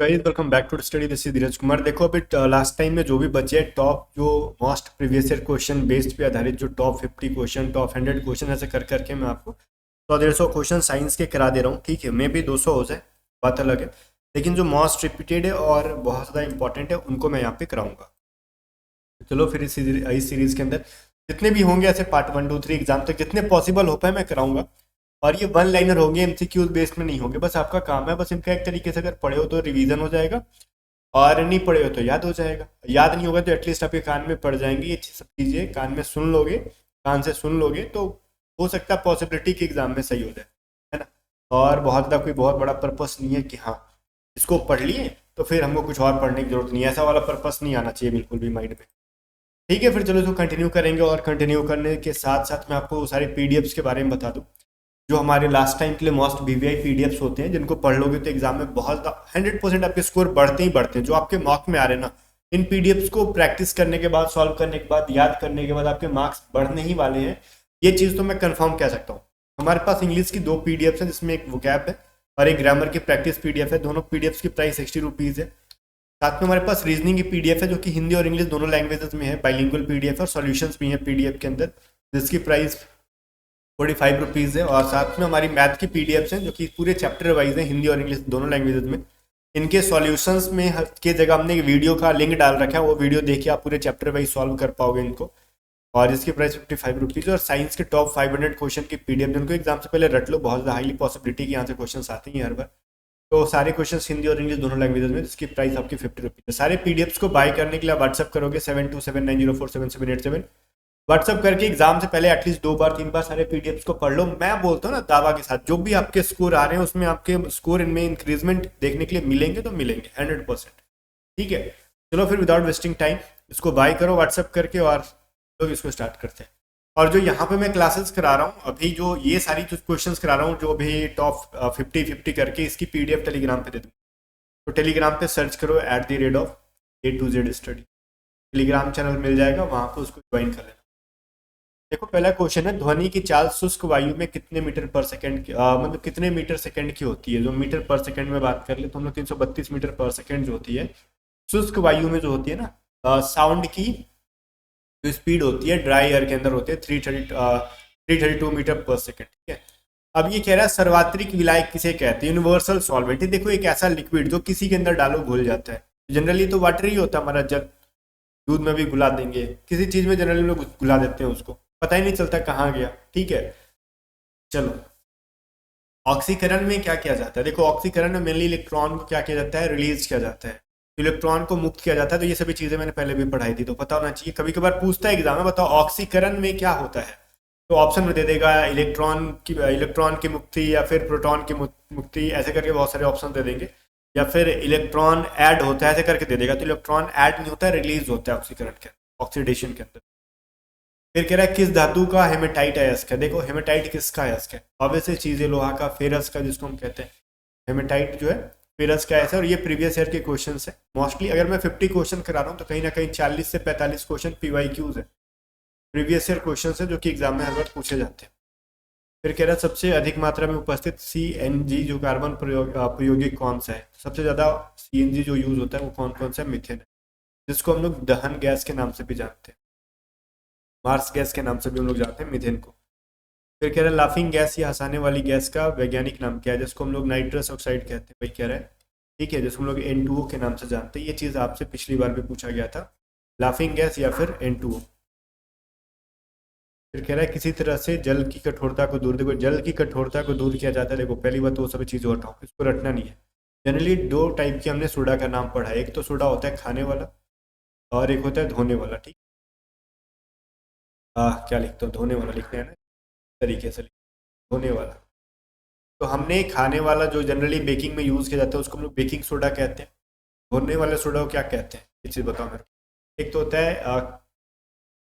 Guys welcome back to study. This is Dheeraj Kumar. देखो अभी last time में जो भी बचे टॉप जो most previous year question based पे आधारित जो टॉप 50 क्वेश्चन टॉप 100 क्वेश्चन ऐसे कर करके मैं आपको 100-150 क्वेश्चन साइंस के करा दे रहा हूँ। ठीक है, मे भी 200 हो जाए, बात अलग है, लेकिन जो मोस्ट रिपीटेड है और बहुत ज़्यादा इंपॉर्टेंट है उनको मैं यहाँ पे कराऊंगा। चलो फिर इस सीरीज के अंदर जितने भी होंगे ऐसे पार्ट 1 2 3 एग्जाम तक जितने पॉसिबल हो पाए मैं कराऊंगा। और ये वन लाइनर होंगे, एमसीक्यूज बेस्ड में नहीं होंगे। बस आपका काम है बस इनका एक तरीके से अगर पढ़े हो तो रिवीजन हो जाएगा, और नहीं पढ़े हो तो याद हो जाएगा। याद नहीं होगा तो एटलीस्ट आपके कान में पड़ जाएंगी ये सब चीज़ें, कान में सुन लोगे, कान से सुन लोगे तो हो सकता है पॉसिबिलिटी कि एग्जाम में सही हो जाए, है ना। और बहुत ज़्यादा कोई बहुत बड़ा पर्पस नहीं है कि हाँ इसको पढ़ लिए तो फिर हमको कुछ और पढ़ने की जरूरत नहीं है, ऐसा वाला पर्पस नहीं आना चाहिए बिल्कुल भी माइंड में। ठीक है, फिर चलो इसको कंटिन्यू करेंगे, और कंटिन्यू करने के साथ साथ मैं आपको सारे पीडीएफ्स के बारे में बता दूं जो हमारे लास्ट टाइम के लिए मोस्ट बीवीआई पीडीएफ्स होते हैं, जिनको पढ़ लोगे तो एग्जाम में बहुत 100% आपके स्कोर बढ़ते ही बढ़ते हैं। जो आपके मार्क में आ रहे हैं ना, इन पीडीएफ्स को प्रैक्टिस करने के बाद, सॉल्व करने के बाद, याद करने के बाद आपके मार्क्स बढ़ने ही वाले हैं। ये चीज़ तो मैं कंफर्म कह सकता हूँ। हमारे पास इंग्लिश की 2 पीडीएफ्स हैं जिसमें एक वोकैब है और एक ग्रामर की प्रैक्टिस पीडीएफ है। दोनों पीडीएफ्स की प्राइस 60 रुपीज़ है। साथ में हमारे पास रीजनिंग की पीडीएफ है जो कि हिंदी और इंग्लिश दोनों लैंग्वेजेस में है, बाइलिंगुअल पीडीएफ है, और सॉल्यूशंस भी हैं पीडीएफ के अंदर जिसकी प्राइस 45 रुपीज़ है। और साथ में हमारी मैथ की पीडीएफ्स हैं जो कि पूरे चैप्टर वाइज हैं, हिंदी और इंग्लिश दोनों लैंग्वेजेस में। इनके सॉल्यूशंस में के जगह हमने एक वीडियो का लिंक डाल रखा है, वो वीडियो देखिए आप पूरे चैप्टर वाइज सॉल्व कर पाओगे इनको। और इसकी प्राइस 55 रुपीज़। और साइंस के टॉप 500 क्वेश्चन की पीडीएफ जिनको एग्जाम से पहले रट लो, बहुत हाईली पॉसिबिलिटी कि यहाँ से क्वेश्चन आते हैं हर बार। तो सारे क्वेश्चन हिंदी और इंग्लिश दोनों लैंग्वेजेस में, जिसकी प्राइस आपकी 50 रुपीज़ है। सारे पीडीएफ्स को बाय करने के लिए व्हाट्सअप करोगे 7279047787। व्हाट्सअप करके एग्जाम से पहले एटलीस्ट 2 बार 3 बार सारे पीडीएफ्स को पढ़ लो। मैं बोलता हूँ ना दावा के साथ, जो भी आपके स्कोर आ रहे हैं उसमें आपके स्कोर इनमें इंक्रीजमेंट देखने के लिए मिलेंगे तो मिलेंगे 100%। ठीक है, चलो फिर विदाउट वेस्टिंग टाइम इसको बाय करो व्हाट्सअप करके और लोग इसको स्टार्ट करते हैं। और जो यहाँ पे मैं क्लासेस करा रहा हूँ अभी, जो ये सारी जो क्वेश्चंस करा रहा हूँ जो अभी टॉप 50 करके, इसकी पीडीएफ टेलीग्राम पे दे दूँ। तो टेलीग्राम पे सर्च करो @A to Z study, Telegram channel मिल जाएगा, वहाँ पे उसको ज्वाइन कर लेना। देखो पहला क्वेश्चन है, ध्वनि की चाल शुष्क वायु में कितने मीटर पर सेकंड की मतलब कितने मीटर सेकंड की होती है। जो मीटर पर सेकंड में बात कर ले तो हम लोग 332 मीटर पर सेकंड जो होती है शुष्क वायु में, जो होती है ना साउंड की जो स्पीड होती है ड्राई एयर के अंदर होती है 332 मीटर पर सेकंड। ठीक है, अब ये कह रहा है सर्वात्रिक विलायक किसे कहते हैं, यूनिवर्सल सॉल्वेंट। देखो एक ऐसा लिक्विड जो किसी के अंदर डालो घुल जाता है। जनरली तो वाटर ही होता है हमारा जल, दूध में भी घुला देंगे, किसी चीज में जनरली लोग घुला देते हैं, उसको पता ही नहीं चलता कहाँ गया। ठीक है, चलो ऑक्सीकरण में क्या किया जाता है। देखो ऑक्सीकरण में मेनली इलेक्ट्रॉन को क्या किया जाता है, रिलीज किया जाता है, इलेक्ट्रॉन को मुक्त किया जाता है। तो ये सभी चीजें मैंने पहले भी पढ़ाई थी तो पता होना चाहिए। कभी कभार पूछता है एग्जाम में, बताओ ऑक्सीकरण में क्या होता है, तो ऑप्शन में दे देगा इलेक्ट्रॉन की मुक्ति या फिर प्रोटॉन की मुक्ति, ऐसे करके बहुत सारे ऑप्शन दे देंगे। या फिर इलेक्ट्रॉन ऐड होता है ऐसे करके दे देगा। तो इलेक्ट्रॉन ऐड नहीं होता है, रिलीज होता है ऑक्सीकरण के ऑक्सीडेशन के अंदर। फिर कह रहा है किस धातु का हेमेटाइट अयस्क है। देखो हेमेटाइट किसका अयस्क है, ऑब्वियसली चीज है लोहा का, फेरस का जिसको हम कहते हैं। हेमेटाइट जो है फेरस का अयस्क है। और ये प्रीवियस ईयर के क्वेश्चन है मोस्टली। अगर मैं 50 क्वेश्चन करा रहा हूँ तो कहीं ना कहीं 40 से 45 क्वेश्चन PYQs है, प्रीवियस ईयर क्वेश्चन है, जो कि एग्जाम में हर बार पूछे जाते हैं। फिर कह रहा है सबसे अधिक मात्रा में उपस्थित CNG जो कार्बन प्रयोगिक कौन सा है। सबसे ज्यादा CNG जो यूज होता है वो कौन कौन सा है, मिथेन है, जिसको हम लोग दहन गैस के नाम से भी जानते हैं, मार्स गैस के नाम से भी हम लोग जानते हैं मिथेन को। फिर कह रहा है लाफिंग गैस या हंसाने वाली गैस का वैज्ञानिक नाम क्या है, जिसको हम लोग नाइट्रस ऑक्साइड कहते हैं। भाई कह रहा है ठीक है, जिसको हम लोग N2O के नाम से जानते हैं। ये चीज़ आपसे पिछली बार भी पूछा गया था, लाफिंग गैस या फिर N2O। फिर कह रहा है किसी तरह से जल की कठोरता को दूर, देखो जल की कठोरता को दूर किया जाता है। देखो पहली बात तो वो सभी चीज़ें हटाओ, इसको रटना नहीं है। जनरली 2 टाइप की हमने सोडा का नाम पढ़ा है, एक तो सोडा होता है खाने वाला और एक होता है धोने वाला। ठीक, क्या लिखते हो, धोने वाला लिखते हैं ना, तरीके से धोने वाला। तो हमने खाने वाला जो जनरली बेकिंग में यूज़ किया जाता है उसको हम लोग बेकिंग सोडा कहते हैं। धोने वाले सोडा को क्या कहते हैं, ये चीज़ बताओ मेरे को। एक तो होता है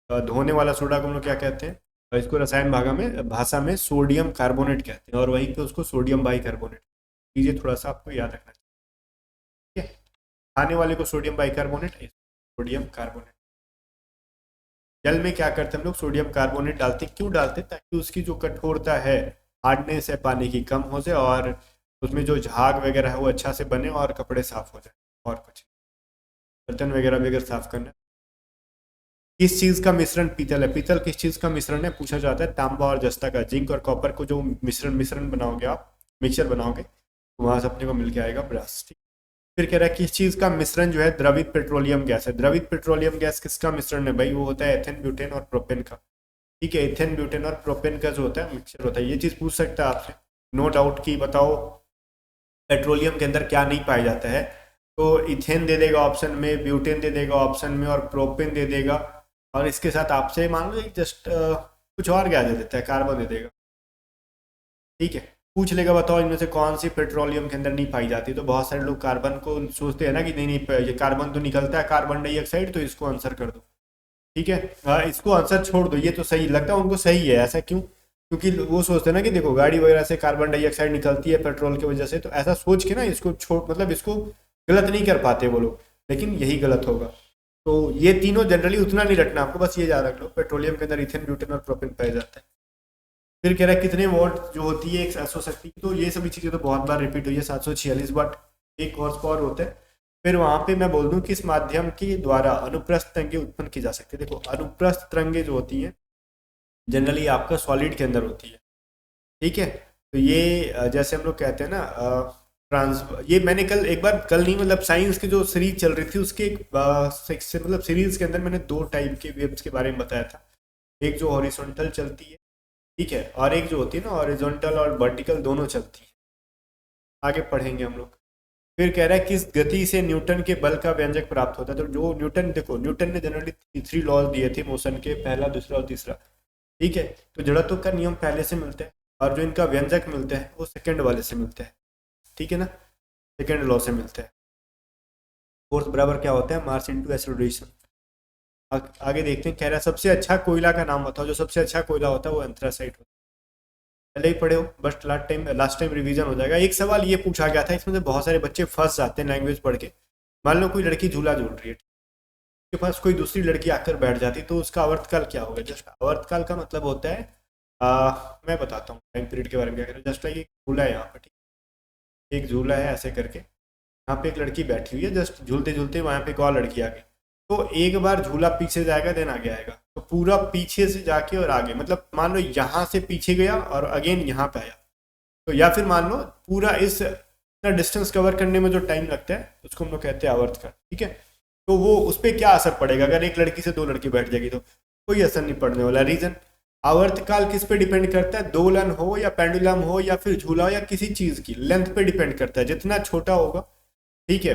धोने वाला सोडा को हम लोग क्या कहते हैं, और इसको रसायन भाषा में सोडियम कार्बोनेट कहते हैं, और वहीं पे उसको सोडियम बाई कार्बोनेट। ये थोड़ा सा आपको याद रखना चाहिए। ठीक है, खाने वाले को sodium by carbonate, sodium carbonate. जल में क्या करते हैं हम लोग, सोडियम कार्बोनेट डालते हैं। क्यों डालते हैं, ताकि उसकी जो कठोरता है, हार्डनेस है पानी की, कम हो जाए और उसमें जो झाग वगैरह है वो अच्छा से बने और कपड़े साफ हो जाए, और कुछ बर्तन वगैरह भी अगर साफ करना है। किस चीज का मिश्रण पीतल है? पीतल किस चीज का मिश्रण है पूछा जाता है? तांबा और जस्ता का। जिंक और कॉपर को जो मिश्रण मिश्रण बनाओगे आप, मिक्सचर बनाओगे, तो वहां से अपने को मिल के आएगा ब्रास। ठीक। फिर कह रहा है किस चीज का मिश्रण जो है द्रवित पेट्रोलियम गैस है? द्रवित पेट्रोलियम गैस किसका मिश्रण है भाई? वो होता है एथेन, ब्यूटेन और प्रोपेन का। ठीक है, एथेन, ब्यूटेन और प्रोपेन का जो होता है मिक्सचर होता है। ये चीज पूछ सकता है आपसे, नो डाउट की बताओ पेट्रोलियम के अंदर क्या नहीं पाया जाता है। तो इथेन दे देगा ऑप्शन में, ब्यूटेन दे देगा ऑप्शन में, और प्रोपेन दे देगा। और इसके साथ आपसे मान लो जस्ट कुछ और क्या दे देता है, कार्बन दे देगा। ठीक है, पूछ लेगा बताओ इनमें से कौन सी पेट्रोलियम के अंदर नहीं पाई जाती। तो बहुत सारे लोग कार्बन को सोचते हैं ना कि नहीं नहीं ये कार्बन तो निकलता है कार्बन डाइऑक्साइड, तो इसको आंसर कर दो। ठीक है, इसको आंसर छोड़ दो, ये तो सही लगता है उनको, सही है। ऐसा क्यों? क्योंकि वो सोचते हैं ना कि देखो गाड़ी वगैरह से कार्बन डाइऑक्साइड निकलती है पेट्रोल की वजह से, तो ऐसा सोच के ना इसको छोड़, मतलब इसको गलत नहीं कर पाते वो लोग, लेकिन यही गलत होगा। तो ये तीनों जनरली उतना नहीं रखना आपको, बस ये याद रख लो पेट्रोलियम के अंदर इथेन, ब्यूटेन और प्रोपेन पाया जाता है। फिर कह रहा है कितने वॉट जो होती है एक सौर शक्ति की? तो ये सभी चीज़ें तो बहुत बार रिपीट हुई है, 746 वाट एक हॉर्स पावर होता है। फिर वहां पे मैं बोल दूं किस माध्यम के द्वारा अनुप्रस्थ तरंगे उत्पन्न की जा सकती है? देखो अनुप्रस्थ तरंगे जो होती हैं जनरली आपका सॉलिड के अंदर होती है। ठीक है, तो ये जैसे हम लोग कहते हैं ना ट्रांस, ये मैंने कल एक बार, कल नहीं मतलब साइंस की जो सीरीज चल रही थी उसके एक मतलब सीरीज के अंदर मैंने दो टाइप के वेव्स के बारे में बताया था। एक जो हॉरिजॉन्टल चलती है, ठीक है, और एक जो होती है ना हॉरिजॉन्टल और वर्टिकल दोनों चलती है। आगे पढ़ेंगे हम लोग। फिर कह रहा है किस गति से न्यूटन के बल का व्यंजक प्राप्त होता है? तो जो न्यूटन, देखो न्यूटन ने जनरली थ्री लॉज दिए थे मोशन के, पहला, दूसरा और तीसरा। ठीक है, तो जड़त्व का नियम पहले से मिलता है, और जो इनका व्यंजक मिलता है वो सेकंड वाले से मिलता है। ठीक है ना, सेकंड लॉ से मिलता है। फोर्स बराबर क्या होता है? Mass into acceleration. आगे देखते हैं, कह रहा है सबसे अच्छा कोयला का नाम बताओ। जो सबसे अच्छा कोयला होता है वो एंथ्रासाइट होता है। पहले ही पढ़े हो, बस लास्ट टाइम रिवीजन हो जाएगा। एक सवाल ये पूछा गया था, इसमें से बहुत सारे बच्चे फंस जाते हैं लैंग्वेज पढ़ के। मान लो कोई लड़की झूला झूल रही है, उसके पास कोई दूसरी लड़की आकर बैठ जाती, तो उसका आवर्तकाल क्या होगा? जस्ट आवर्तकाल का मतलब होता है मैं बताता हूँ टाइम पीरियड के बारे में क्या करें। जस्ट लाइक एक झूला है यहाँ पे, ठीक, एक झूला है ऐसे करके, यहाँ पे एक लड़की बैठी हुई है, जस्ट झूलते झूलते वहाँ पे एक और लड़की आ गई। तो एक बार झूला पीछे जाएगा देन आगे आएगा, तो पूरा पीछे से जाके और आगे, मतलब मान लो यहाँ से पीछे गया और अगेन यहाँ पे आया। तो या फिर मान लो पूरा इस इतना डिस्टेंस कवर करने में जो टाइम लगता है उसको हम लोग कहते हैं आवर्तकाल। ठीक है, तो वो उस पर क्या असर पड़ेगा अगर एक लड़की से दो लड़की बैठ जाएगी? तो कोई असर नहीं पड़ने वाला। रीजन, आवर्तकाल किस पे डिपेंड करता है? दोलन हो या पेंडुलम हो या फिर झूला हो या किसी चीज की लेंथ पे डिपेंड करता है। जितना छोटा होगा, ठीक है,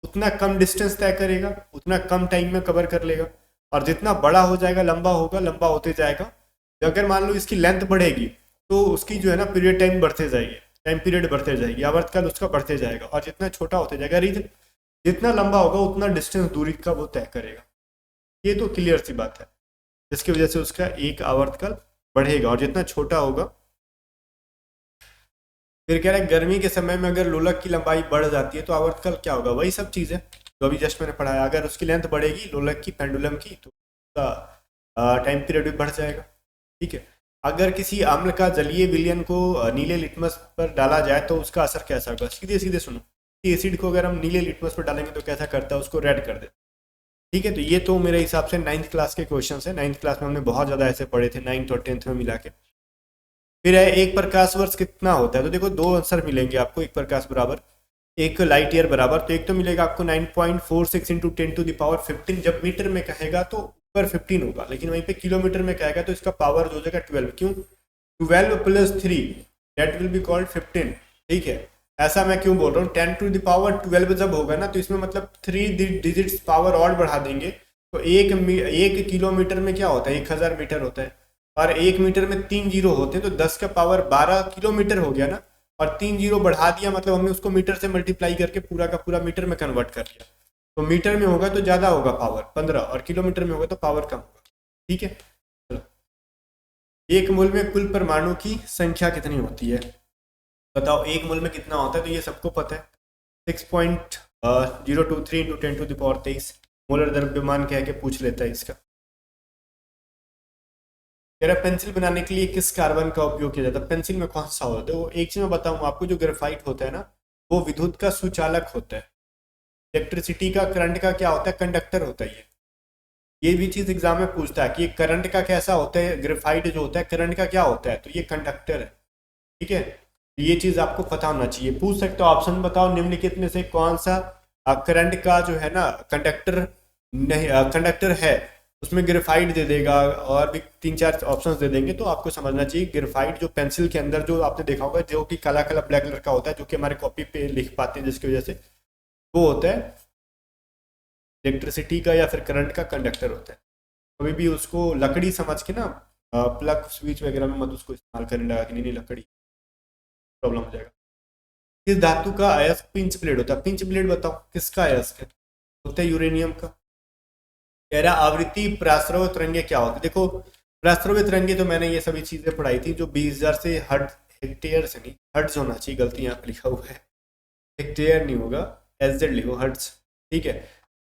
उतना कम डिस्टेंस तय करेगा, उतना कम टाइम में कवर कर लेगा। और जितना बड़ा हो जाएगा, लंबा होगा, लंबा होते जाएगा। अगर मान लो इसकी लेंथ बढ़ेगी तो उसकी जो है ना पीरियड टाइम बढ़ते जाएगी, टाइम पीरियड बढ़ते जाएगी, आवर्तकाल उसका बढ़ते जाएगा। और जितना छोटा होते जाएगा, रीजन जितना लंबा होगा उतना डिस्टेंस दूरी का वो तय करेगा। ये तो क्लियर सी बात है, जिसकी वजह से उसका एक आवर्तकाल बढ़ेगा। और जितना छोटा होगा, फिर कह रहा है गर्मी के समय में अगर लोलक की लंबाई बढ़ जाती है तो आवर्तकाल क्या होगा? वही सब चीज़ है जो अभी जस्ट मैंने पढ़ाया। अगर उसकी लेंथ बढ़ेगी लोलक की, पेंडुलम की, तो उसका टाइम पीरियड भी बढ़ जाएगा। ठीक है, अगर किसी अम्ल का जलीय विलयन को नीले लिटमस पर डाला जाए तो उसका असर कैसा होगा? सीधे सीधे सुनो, एसिड को अगर हम नीले लिटमस पर डालेंगे तो कैसा करता है? उसको रेड कर दे। ठीक है, तो ये तो मेरे हिसाब से 9th क्लास के क्वेश्चन है। 9th क्लास में हमने बहुत ज़्यादा ऐसे पढ़े थे, 9th और 10th में मिला के। फिर है एक प्रकाश वर्ष कितना होता है? तो देखो दो आंसर मिलेंगे आपको, एक प्रकाश बराबर एक लाइट ईयर बराबर। तो एक तो मिलेगा आपको 9.46 इंटू 10⁻15। जब मीटर में कहेगा तो ऊपर 15 होगा, लेकिन वहीं पे किलोमीटर में कहेगा तो इसका पावर हो जाएगा 12। क्यों? 12 + 3 दैट विल बी कॉल्ड 15। ठीक है, ऐसा मैं क्यों बोल रहा हूँ? 10⁻12 जब होगा ना तो इसमें मतलब 3 डिजिट्स पावर और बढ़ा देंगे। तो एक किलोमीटर में क्या होता है? 1000 मीटर होता है। और एक मीटर में 3 जीरो होते हैं, तो 10 का पावर 12 किलोमीटर हो गया ना। और 3 जीरो बढ़ा दिया, मतलब हमने उसको मीटर से मल्टीप्लाई करके पूरा का पूरा मीटर में कन्वर्ट कर दिया। तो मीटर में होगा तो ज़्यादा होगा पावर 15, और किलोमीटर में होगा तो पावर कम होगा। ठीक है, चलो। एक मोल में कुल परमाणु की संख्या कितनी होती है? बताओ एक मोल में कितना होता है? तो ये सबको पता है, 6.023 इंटू 10⁻23 मोलर द्रव्यमान कह के पूछ लेता है इसका। कह रहा पेंसिल बनाने के लिए किस कार्बन का उपयोग किया जाता है, पेंसिल में कौन सा होता है। वो एक चीज मैं बताऊँ आपको, जो ग्रेफाइट होता है ना, वो विद्युत का सुचालक होता है। इलेक्ट्रिसिटी का, करंट का क्या होता है, कंडक्टर होता है। ये भी चीज एग्जाम में पूछता है कि ये करंट का कैसा होता है, ग्रेफाइट जो होता है करंट का क्या होता है, तो ये कंडक्टर है। ठीक है, ये चीज आपको पता होना चाहिए। पूछ सकते हो ऑप्शन बताओ निम्नलिखित में से कौन सा करंट का जो है ना कंडक्टर नहीं, कंडक्टर है, उसमें ग्रेफाइट दे देगा और भी 3-4 ऑप्शंस दे देंगे। तो आपको समझना चाहिए ग्रेफाइट जो पेंसिल के अंदर जो आपने देखा होगा, जो कि काला काला ब्लैक कलर का होता है, जो कि हमारे कॉपी पे लिख पाते हैं जिसकी वजह से, वो होता है इलेक्ट्रिसिटी का या फिर करंट का कंडक्टर होता है। कभी भी उसको लकड़ी समझ के ना, प्लग स्विच वगैरह में मत उसको इस्तेमाल करने लगा कि नहीं लकड़ी, प्रॉब्लम हो जाएगा। किस धातु का अयस्क पिंच प्लेट होता है, पिंच प्लेट बताओ किसका अयस्क है, होता है यूरेनियम का। कह रहा आवृत्ति प्रासरव तरंगे क्या होती है। देखो प्रासरव तरंगे तो मैंने ये सभी चीजें पढ़ाई थी, जो 20,000 से हेक्टेयर से नहीं, हर्ट्ज होना चाहिए, गलती यहाँ पे लिखा हुआ है, हेक्टेयर नहीं होगा, एसजेड लिखो, हर्ट्ज। ठीक है,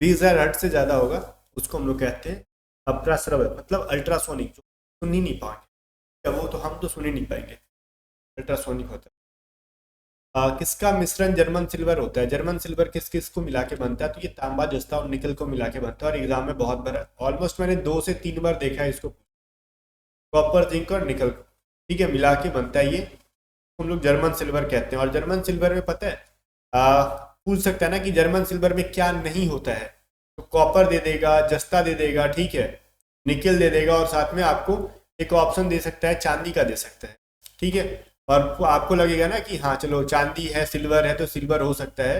20,000 हर्ट्ज से ज्यादा होगा उसको हम लोग कहते हैं अप्रासरव, मतलब अल्ट्रासोनिक, जो सुन ही नहीं पाएंगे, वो तो हम तो सुन ही नहीं पाएंगे, अल्ट्रासोनिक होता है। किसका मिश्रण जर्मन सिल्वर होता है, जर्मन सिल्वर किस किस को मिला के बनता है, तो ये तांबा जस्ता और निकल को मिला के बनता है। और एग्जाम में बहुत बार, ऑलमोस्ट मैंने 2 से 3 बार देखा है इसको, कॉपर जिंक और निकल को, ठीक है, मिला के बनता है ये, हम लोग जर्मन सिल्वर कहते हैं। और जर्मन सिल्वर में पता है, पूछ सकता है ना कि जर्मन सिल्वर में क्या नहीं होता है, तो कॉपर दे देगा, जस्ता दे देगा, ठीक है, निकल दे देगा, और साथ में आपको एक ऑप्शन दे सकता है चांदी का दे सकता है। ठीक है, और आपको लगेगा ना कि हाँ चलो चांदी है सिल्वर है तो सिल्वर हो सकता है,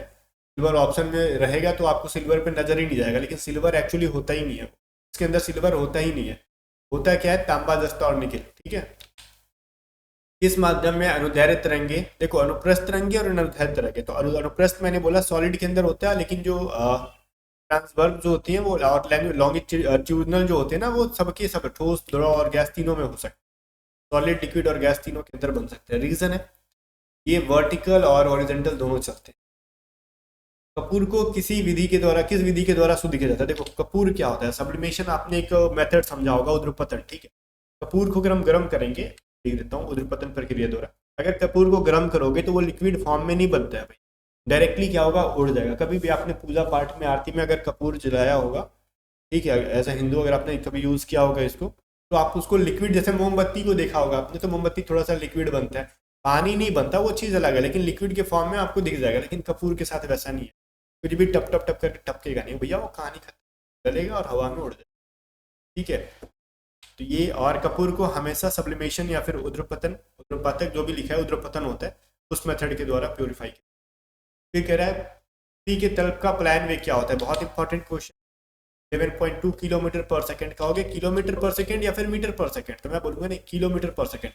सिल्वर ऑप्शन में रहेगा तो आपको सिल्वर पे नजर ही नहीं जाएगा, लेकिन सिल्वर एक्चुअली होता ही नहीं है, इसके अंदर सिल्वर होता ही नहीं है। होता क्या है, तांबा जस्ता और निकल। ठीक है, किस माध्यम में अनुदैर्ध्य तरंगे, देखो अनुप्रस्थ तरंगे और अनुदैर्ध्य तरंगे, तो अनुप्रस्थ मैंने बोला सॉलिड के अंदर होता है, लेकिन जो ट्रांसवर्स जो होती हैं वो, और लॉन्गिट्यूडनल जो होते हैं ना, वो सबके सब ठोस, द्रव और गैस तीनों में हो सकते हैं, सॉलिड लिक्विड और गैस तीनों के अंदर बन सकते हैं। रीजन है ये वर्टिकल और हॉरिजॉन्टल दोनों चलते हैं। कपूर को किसी विधि के द्वारा, किस विधि के द्वारा शुद्ध किया जाता है, देखो कपूर क्या होता है, सब्लिमेशन आपने एक मेथड समझा होगा, उद्रपतन। ठीक है, कपूर को अगर हम गर्म करेंगे, देख देता हूँ, उद्रपतन प्रक्रिया द्वारा अगर कपूर को गर्म करोगे तो वो लिक्विड फॉर्म में नहीं बनता है भाई, डायरेक्टली क्या होगा, उड़ जाएगा। कभी भी आपने पूजा पाठ में, आरती में अगर कपूर जलाया होगा, ठीक है, एज ए हिंदू अगर आपने कभी यूज किया होगा इसको, तो आप उसको लिक्विड, जैसे मोमबत्ती को देखा होगा आपने, तो मोमबत्ती थोड़ा सा लिक्विड बनता है, पानी नहीं बनता, वो चीज़ अलग है, लेकिन लिक्विड के फॉर्म में आपको दिख जाएगा। लेकिन कपूर के साथ वैसा नहीं है, कुछ भी टप टप टप करके टपकेगा नहीं भैया, वो कहानी खत्म, जलेगा और हवा में उड़ जाएगा। ठीक है, तो ये, और कपूर को हमेशा सब्लिमेशन या फिर उद्रपतन, उद्रपातक जो भी लिखा है उद्रपतन होता है, उस मेथड के द्वारा प्योरीफाई किया। फिर कह रहा है पृथ्वी के तल का प्लान वेग क्या होता है, बहुत इंपॉर्टेंट क्वेश्चन। 7.2 किलोमीटर पर सेकंड का हो गया, किलोमीटर पर सेकंड या फिर मीटर पर सेकंड, तो मैं बोलूंगा नहीं, किलोमीटर पर सेकंड।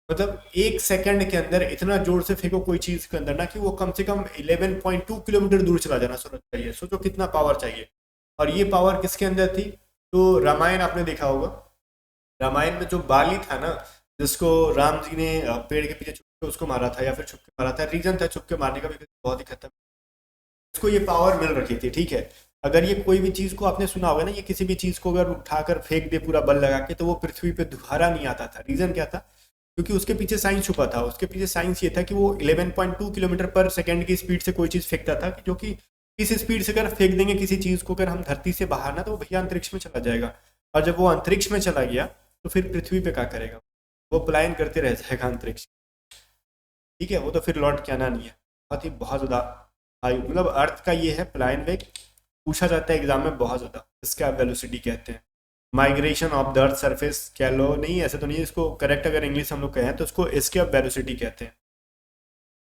मतलब 1 सेकंड के अंदर इतना जोर से फेंको कोई चीज के अंदर ना, कि वो कम से कम 11.2 किलोमीटर दूर चला जाना चाहिए। सोचो कितना पावर चाहिए, और ये पावर किसके अंदर थी, तो रामायण आपने देखा होगा, रामायण में जो बाली था ना, जिसको राम जी ने पेड़ के पीछे छुप के उसको मारा था, या फिर छुप के मारा था, रीजन था छुप के मारने का भी, बहुत ही खत्म, इसको ये पावर मिल रखी थी। ठीक है, अगर ये कोई भी चीज को आपने सुना होगा ना, ये किसी भी चीज को अगर उठाकर फेंक दे पूरा बल लगा के, तो वो पृथ्वी पे दोबारा नहीं आता था। रीजन क्या था, क्योंकि उसके पीछे साइंस छुपा था। उसके पीछे साइंस ये था कि वो 11.2 किलोमीटर पर सेकंड की स्पीड से कोई चीज फेंकता था, जो कि इस स्पीड से अगर फेंक देंगे किसी चीज को, अगर हम धरती से बाहर ना, तो वो भैया अंतरिक्ष में चला जाएगा, और जब वो अंतरिक्ष में चला गया तो फिर पृथ्वी पे क्या करेगा, वो पलायन करते रह जाएगा अंतरिक्ष। ठीक है, वो तो फिर लौट के आना नहीं है। बहुत ज़्यादा हाई, मतलब अर्थ का ये है पलायन वेग, पूछा जाता है एग्जाम में बहुत ज़्यादा, इसका वेलोसिटी कहते हैं। Migration of the earth surface कह लो, नहीं ऐसा तो नहीं है, इसको करेक्ट अगर इंग्लिश हम लोग कहें तो इसको इसके वेलोसिटी कहते हैं।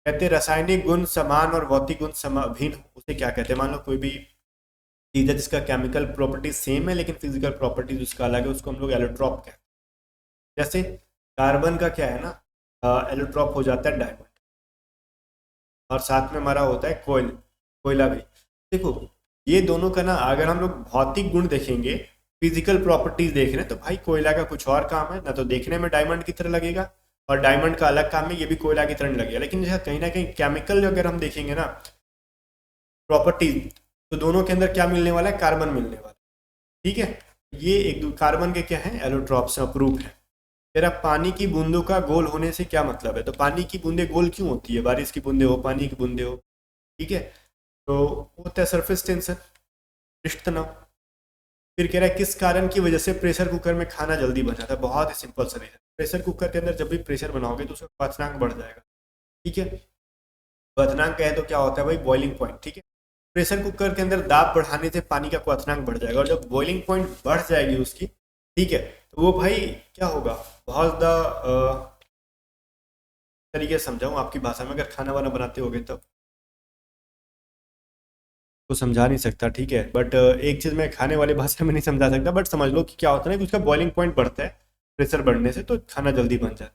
कहते हैं रासायनिक गुण समान और भौतिक गुण भिन्न, उसे क्या कहते हैं। मान लो कोई भी चीज़ है जिसका केमिकल प्रॉपर्टी सेम है लेकिन फिजिकल प्रॉपर्टीज उसका अलग है, उसको हम लोग एलोट्रॉप कहते हैं। जैसे कार्बन का क्या है ना, एलोट्रॉप हो जाता है डायमंड, और साथ में हमारा होता है कोयला भी। देखो ये दोनों का ना, अगर हम लोग भौतिक गुण देखेंगे, फिजिकल प्रॉपर्टीज देख रहे हैं, तो भाई कोयला का कुछ और काम है ना, तो देखने में डायमंड की तरह लगेगा, और डायमंड का अलग काम है, ये भी कोयला की तरह लगेगा। लेकिन जैसे कहीं ना कहीं केमिकल अगर हम देखेंगे ना प्रॉपर्टीज, तो दोनों के अंदर क्या मिलने वाला है, कार्बन मिलने वाला है। ठीक है, ये एक कार्बन के क्या है, एलोट्रॉप से अप्रूव है। तेरा पानी की बूंदों का गोल होने से क्या मतलब है? तो पानी की बूंदे गोल क्यों होती है? बारिश की बूंदे हो, पानी की बूंदे हो, ठीक है। तो वो होता है सरफेस टेंशन, पृष्ठ तनाव। फिर कह रहा है किस कारण की वजह से प्रेशर कुकर में खाना जल्दी बन जाता है? बहुत ही सिंपल सा रीजन, प्रेशर कुकर के अंदर जब भी प्रेशर बनाओगे तो उसका क्वथनांक बढ़ जाएगा, ठीक है। क्वथनांक कहे तो क्या होता है भाई? बॉइलिंग पॉइंट, ठीक है। प्रेशर कुकर के अंदर दाब बढ़ाने से पानी का क्वथनांक बढ़ जाएगा, और जब बॉइलिंग पॉइंट बढ़ जाएगी उसकी, ठीक है, तो वो भाई क्या होगा? बहुत ज़्यादा तरीके से समझाऊँ आपकी भाषा में, अगर खाना वाना बनाते होगे तब तो समझा नहीं सकता, ठीक है। बट एक चीज़ मैं खाने वाली भाषा में नहीं समझा सकता, बट समझ लो कि क्या होता है ना कि उसका बॉइलिंग पॉइंट बढ़ता है प्रेशर बढ़ने से, तो खाना जल्दी बन जाता है,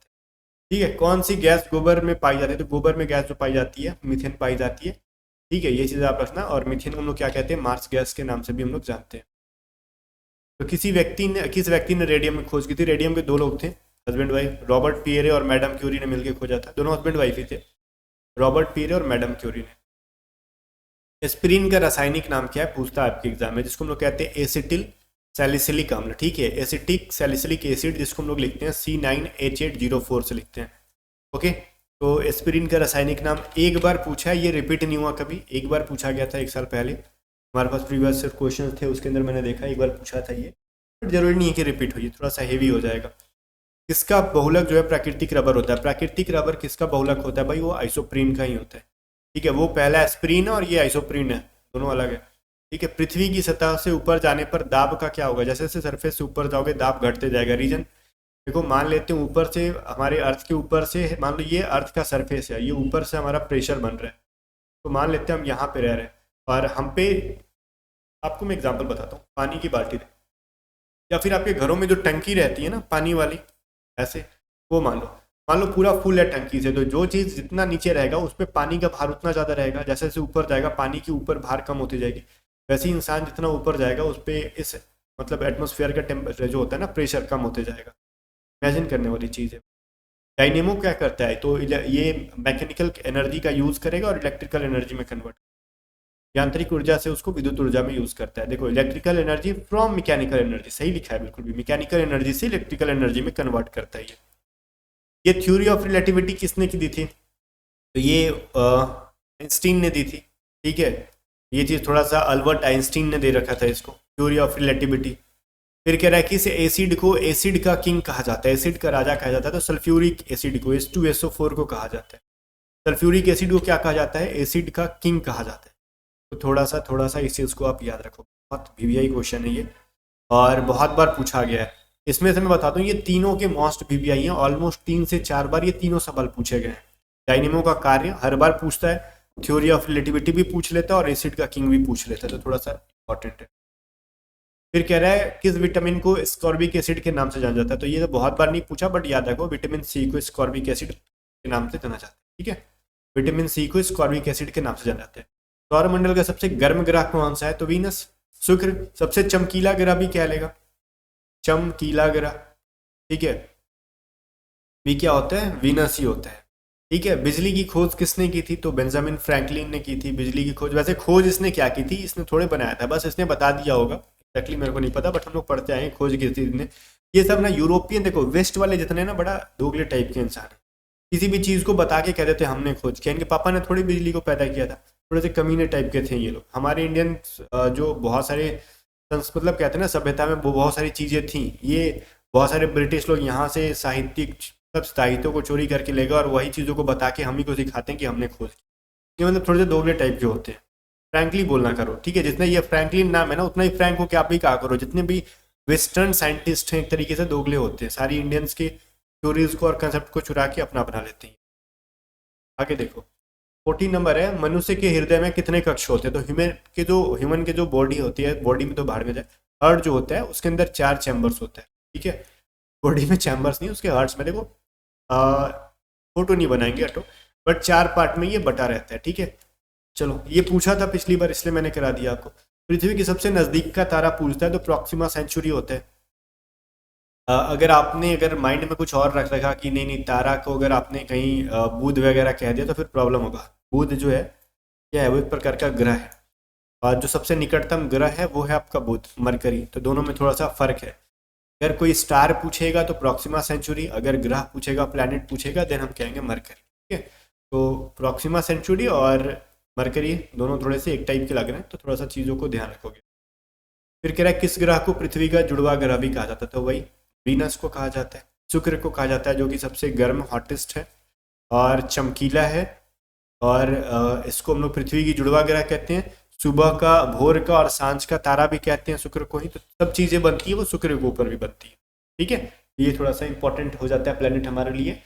ठीक है। कौन सी गैस गोबर में पाई जाती है? तो गोबर में गैस जो पाई जाती है, मीथेन पाई जाती है, ठीक है। ये चीज़ आप रखना। और मीथेन को हम लोग क्या कहते हैं? मार्स गैस के नाम से भी हम लोग जानते हैं। तो किस व्यक्ति ने रेडियम में खोज की थी? रेडियम के दो लोग थे, हस्बैंड वाइफ, रॉबर्ट पियरे और मैडम क्यूरी ने मिलकर खोजा था। दोनों हस्बैंड वाइफ ही थे, रॉबर्ट पियरे और मैडम क्यूरी ने। एस्पिरिन का रासायनिक नाम क्या है? पूछता है आपके एग्जाम में, जिसको हम लोग कहते हैं एसिटिल सैलिसिलिक अम्ल, ठीक है। एसिटिक सैलिसिलिक एसिड, जिसको हम लोग लिखते हैं C9H804 से लिखते हैं, ओके। तो एस्पिरिन का रासायनिक नाम एक बार पूछा है, ये रिपीट नहीं हुआ कभी, एक बार पूछा गया था 1 साल पहले, हमारे पास प्रीवियस क्वेश्चन थे उसके अंदर मैंने देखा एक बार पूछा था ये, बट जरूरी नहीं है कि रिपीट हो, ये थोड़ा सा हेवी हो जाएगा। किसका बहुलक जो है प्राकृतिक रबर होता है? प्राकृतिक रबर किसका बहुलक होता है भाई? वो आइसोप्रीन का ही होता है, ठीक है। वो पहला एस्प्रीन है और ये आइसोप्रीन है, दोनों अलग है, ठीक है। पृथ्वी की सतह से ऊपर जाने पर दाब का क्या होगा? जैसे जैसे सरफेस से ऊपर जाओगे दाब घटते जाएगा। रीजन देखो, मान लेते हैं ऊपर से, हमारे अर्थ के ऊपर से, मान लो ये अर्थ का सरफेस है, ये ऊपर से हमारा प्रेशर बन रहा है, तो मान लेते हैं हम यहाँ पे रह रहे हैं और हम पे, आपको मैं एग्जांपल बताता हूँ, पानी की बाल्टी रहे, या फिर आपके घरों में जो टंकी रहती है ना पानी वाली, ऐसे, वो मान लो पूरा फुल है टंकी से, तो जो चीज़ जितना नीचे रहेगा उस पर पानी का भार उतना ज़्यादा रहेगा, जैसे जैसे ऊपर जाएगा पानी की ऊपर भार कम होती जाएगी। वैसे ही इंसान जितना ऊपर जाएगा उस पर इस मतलब एटमोसफेयर का टेम्परेचर जो होता है ना, प्रेशर कम होते जाएगा। इमेजिन करने वाली चीज़ है। डायनेमो क्या करता है? तो ये मैकेनिकल एनर्जी का यूज़ करेगा और इलेक्ट्रिकल एनर्जी में कन्वर्ट, यांत्रिक ऊर्जा से उसको विद्युत ऊर्जा में यूज़ करता है। देखो, electrical energy from mechanical energy, सही लिखा है बिल्कुल भी, मैकेनिकल एनर्जी से इलेक्ट्रिकल एनर्जी में कन्वर्ट करता है ये थ्योरी ऑफ रिलेटिविटी किसने की दी थी? तो ये आइंस्टीन ने दी थी, ठीक है। ये चीज़ थोड़ा सा अल्बर्ट आइंस्टीन ने दे रखा था इसको, थ्योरी ऑफ रिलेटिविटी। फिर कह रहा है कि इस एसिड को एसिड का किंग कहा जाता है, एसिड का राजा कहा जाता है। तो सल्फ्यूरिक एसिड को H2SO4 को कहा जाता है। सल्फ्यूरिक एसिड को क्या कहा जाता है? एसिड का किंग कहा जाता है। तो थोड़ा सा इस चीज़ को आप याद रखो, बहुत वीवीआई क्वेश्चन है ये और बहुत बार पूछा गया है। इसमें से मैं बताता हूँ, ये तीनों के मोस्ट वीवीआई हैं, ऑलमोस्ट 3 से 4 बार ये तीनों सवाल पूछे गए हैं। डायनेमो का कार्य हर बार पूछता है, थ्योरी ऑफ रिलेटिविटी भी पूछ लेता है और एसिड का किंग भी पूछ लेता है, तो थोड़ा सा इंपॉर्टेंट है। फिर कह रहा है किस विटामिन को स्कॉर्बिक एसिड के नाम से जाना जाता है? तो ये तो बहुत बार नहीं पूछा, बट याद रखो, विटामिन सी को स्कॉर्बिक एसिड के नाम से जाना जाता है, ठीक है। विटामिन सी को स्कॉर्बिक एसिड के नाम से जाना जाता है। सौरमंडल का सबसे गर्म ग्रह कौन सा है? तो वीनस। शुक्र। सबसे चमकीला ग्रह भी क्या लेगा? चमकीला ग्रह, ठीक है, भी क्या होता है? वीनस ही होता है, ठीक है। बिजली की खोज किसने की थी? तो बेंजामिन फ्रैंकलिन ने की थी बिजली की खोज। वैसे खोज इसने क्या की थी? इसने थोड़े बनाया था, बस इसने बता दिया होगा, एक्जैक्टली मेरे को नहीं पता, बट हम लोग पढ़ते आए खोज की थी इसने। ये सब ना यूरोपियन, देखो वेस्ट वाले जितने ना बड़ा दोगले टाइप के इंसान है, किसी भी चीज़ को बता के कह देते हमने खोज किया। इनके पापा ने थोड़ी बिजली को पैदा किया था, थोड़े से कमीने टाइप के थे ये लोग। हमारे इंडियन जो बहुत सारे मतलब कहते हैं ना सभ्यता में वो बहुत सारी चीज़ें थी, ये बहुत सारे ब्रिटिश लोग यहाँ से साहित्यिक सब साहित्यों को चोरी करके ले गए और वही चीज़ों को बता के हम ही को सिखाते हैं कि हमने खोज की। ये मतलब थोड़े से दोगले टाइप के होते हैं। फ्रैंकली बोलना करो, ठीक है। जितना ये फ्रैंकलिन नाम है ना, उतना ही फ्रैंक को क्या आप भी कहा करो। जितने भी वेस्टर्न साइंटिस्ट हैं एक तरीके से दोगले होते हैं, सारी इंडियंस की थ्योरीज को और कंसेप्ट को चुरा के अपना बना लेते हैं। आगे देखो, 14 नंबर है, मनुष्य के हृदय में कितने कक्ष होते हैं? तो ह्यूमन के जो बॉडी होती है, बॉडी में तो बाहर में जाए, हार्ट जो होता है उसके अंदर 4 चैम्बर्स होता है, ठीक है। बॉडी में चैम्बर्स नहीं, उसके हार्ट्स में देखो, फोटो नहीं बनाएंगे ऑटो, बट 4 पार्ट में ये बटा रहता है, ठीक है। चलो, ये पूछा था पिछली बार इसलिए मैंने करा दिया आपको। पृथ्वी के सबसे नज़दीक का तारा पूछता है तो प्रॉक्सिमा सेंचुरी होता है। अगर माइंड में कुछ और रख रखा कि नहीं नहीं तारा को अगर आपने कहीं बुध वगैरह कह दिया तो फिर प्रॉब्लम होगा। बुध जो है क्या है? वो एक प्रकार का ग्रह है और जो सबसे निकटतम ग्रह है वो है आपका बुध, मरकरी। तो दोनों में थोड़ा सा फर्क है। अगर कोई स्टार पूछेगा तो प्रॉक्सिमा सेंचुरी, अगर ग्रह पूछेगा, प्लैनेट पूछेगा, देन हम कहेंगे मरकरी। ठीक है, तो प्रॉक्सिमा सेंचुरी और मरकरी दोनों थोड़े से एक टाइप के लग रहे हैं, तो थोड़ा सा चीज़ों को ध्यान रखोगे। फिर कह रहा है किस ग्रह को पृथ्वी का जुड़वा ग्रह भी कहा जाता है, तो वही वीनस को कहा जाता है। शुक्र को कहा जाता है जो कि सबसे गर्म हॉटेस्ट है और चमकीला है, और इसको हम लोग पृथ्वी की जुड़वा ग्रह कहते हैं। सुबह का, भोर का और सांझ का तारा भी कहते हैं शुक्र को ही। तो सब चीज़ें बनती है वो शुक्र के ऊपर भी बनती है। ठीक है, ये थोड़ा सा इंपॉर्टेंट हो जाता है प्लेनेट हमारे लिए,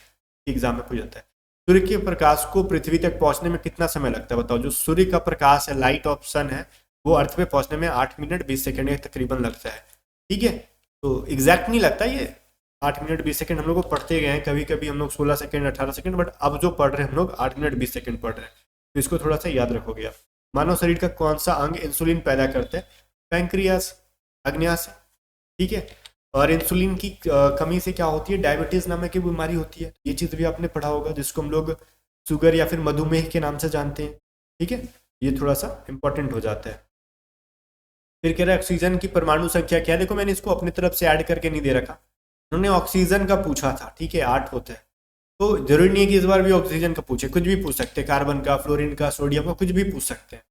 एग्जाम में पूछ जाता है। सूर्य के प्रकाश को पृथ्वी तक पहुंचने में कितना समय लगता है बताओ। जो सूर्य का प्रकाश है, लाइट ऑफ सन है, वो अर्थ पे पहुंचने में 8 मिनट 20 सेकेंड तकरीबन लगता है। ठीक है, तो एग्जैक्ट नहीं लगता ये 8 मिनट 20 सेकंड, हम लोग को पढ़ते गए हैं, कभी कभी हम लोग 16 सेकंड 18 सेकंड, बट अब जो पढ़ रहे हैं हम लोग 8 मिनट 20 सेकंड पढ़ रहे हैं, तो इसको थोड़ा सा याद रखोगे आप। मानव शरीर का कौन सा अंग इंसुलिन पैदा करता है, पैंक्रियास, अग्न्याशय। ठीक है, और इंसुलिन की कमी से क्या होती है, डायबिटीज नामक की बीमारी होती है। ये चीज़ भी आपने पढ़ा होगा, जिसको हम लोग शुगर या फिर मधुमेह के नाम से जानते हैं। ठीक है, ये थोड़ा सा इंपॉर्टेंट हो जाता है। फिर कह रहा है ऑक्सीजन की परमाणु संख्या क्या है। देखो मैंने इसको अपनी तरफ से ऐड करके नहीं दे रखा, उन्होंने ऑक्सीजन का पूछा था। ठीक है, 8 होता है, तो जरूरी नहीं है कि इस बार भी ऑक्सीजन का पूछे, कुछ भी पूछ सकते हैं, कार्बन का, फ्लोरीन का, सोडियम का, कुछ भी पूछ सकते हैं।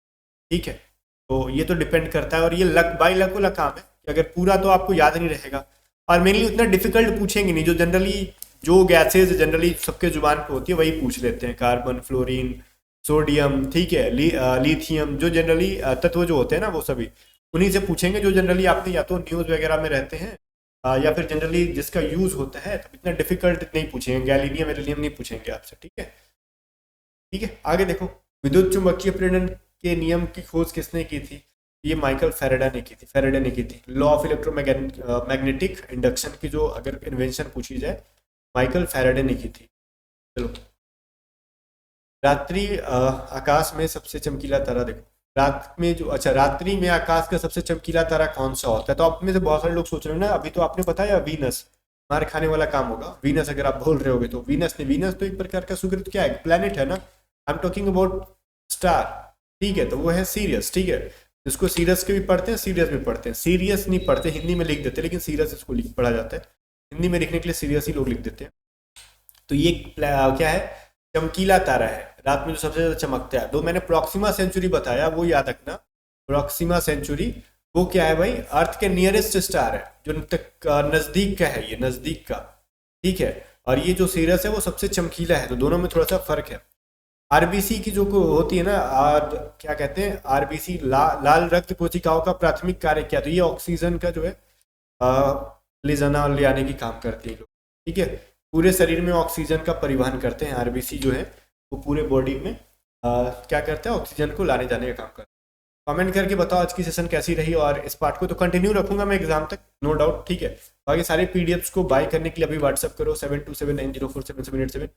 ठीक है, तो ये तो डिपेंड करता है, और ये लक बाई लक वाला काम है कि अगर पूरा तो आपको याद नहीं रहेगा, और मेनली उतना डिफिकल्ट पूछेंगे नहीं। जो जनरली जो गैसेज जनरली सबके जुबान पे होती है वही पूछ लेते हैं, कार्बन, फ्लोरीन, सोडियम, ठीक है, लिथियम, जो जनरली तत्व जो होते हैं ना वो सभी उन्हीं से पूछेंगे, जो जनरली आपने या तो न्यूज़ वगैरह में रहते हैं या फिर जनरली जिसका यूज होता है। तो इतना डिफिकल्ट नहीं पूछेंगे, गैलीनियम वेलिनियम नहीं पूछेंगे आपसे। ठीक है, ठीक है, आगे देखो। विद्युत चुंबकीय प्रेरण के नियम की खोज किसने की थी। ये माइकल फेराडे ने की थी, फेराडे ने की थी। लॉ ऑफ इलेक्ट्रोमैग्नेटिक इंडक्शन की जो अगर इन्वेंशन पूछी जाए, माइकल फेराडे ने की थी। चलो, रात्रि आकाश में सबसे चमकीला तारा देखो। रात में जो, अच्छा, रात्रि में आकाश का सबसे चमकीला तारा कौन सा होता है। तो आप में से बहुत सारे लोग सोच रहे हो ना, अभी तो आपने बताया वीनस, मार खाने वाला काम होगा वीनस, अगर आप बोल रहे होगे तो वीनस नहीं। वीनस तो एक प्रकार का शुक्र क्या है, प्लेनेट है ना। I am talking about star. ठीक है, तो वो है सीरियस। ठीक है, जिसको सीरियस के भी पढ़ते हैं, सीरियस भी पढ़ते हैं। सीरियस नहीं पढ़ते, हिंदी में लिख देते हैं, लेकिन सीरियस इसको पढ़ा जाता है। हिंदी में लिखने के लिए सीरियस ही लोग लिख देते हैं। तो ये क्या है, चमकीला तारा है, रात में जो सबसे ज्यादा चमकता है। दो मैंने प्रॉक्सिमा सेंचुरी बताया, वो याद रखना। प्रॉक्सिमा सेंचुरी वो क्या है भाई, अर्थ के नियरेस्ट स्टार है, जो नजदीक का है, ये नजदीक का। ठीक है, और ये जो सीरियस है वो सबसे चमकीला है, तो दोनों में थोड़ा सा फर्क है। आरबीसी की जो होती है ना, क्या कहते हैं आरबीसी, लाल रक्त कोशिकाओं का प्राथमिक कार्य क्या, तो ये ऑक्सीजन का जो है ले जाना और ले आने की काम करती है लोग। ठीक है, पूरे शरीर में ऑक्सीजन का परिवहन करते हैं। आरबीसी जो है वो पूरे बॉडी में क्या करता है, ऑक्सीजन को लाने जाने का काम करता है। कमेंट करके बताओ आज की सेशन कैसी रही, और इस पार्ट को तो कंटिन्यू रखूंगा मैं एग्जाम तक, नो डाउट। ठीक है, बाकी सारे पीडीएफ्स को बाय करने के लिए अभी व्हाट्सअप करो 7279047787।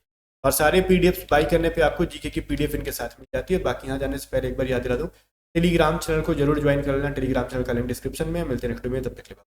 और सारे पीडीएफ्स बाय करने पे आपको जीके की पीडीएफ इनके साथ मिल जाती है। बाकी यहाँ जाने से पहले एक बार याद दिला दूँ, टेलीग्राम चैनल को जरूर ज्वाइन कर लेना। टेलीग्राम चैनल का लिंक डिस्क्रिप्शन में। मिलते हैं नेक्स्ट वीडियो में, तब तक के लिए।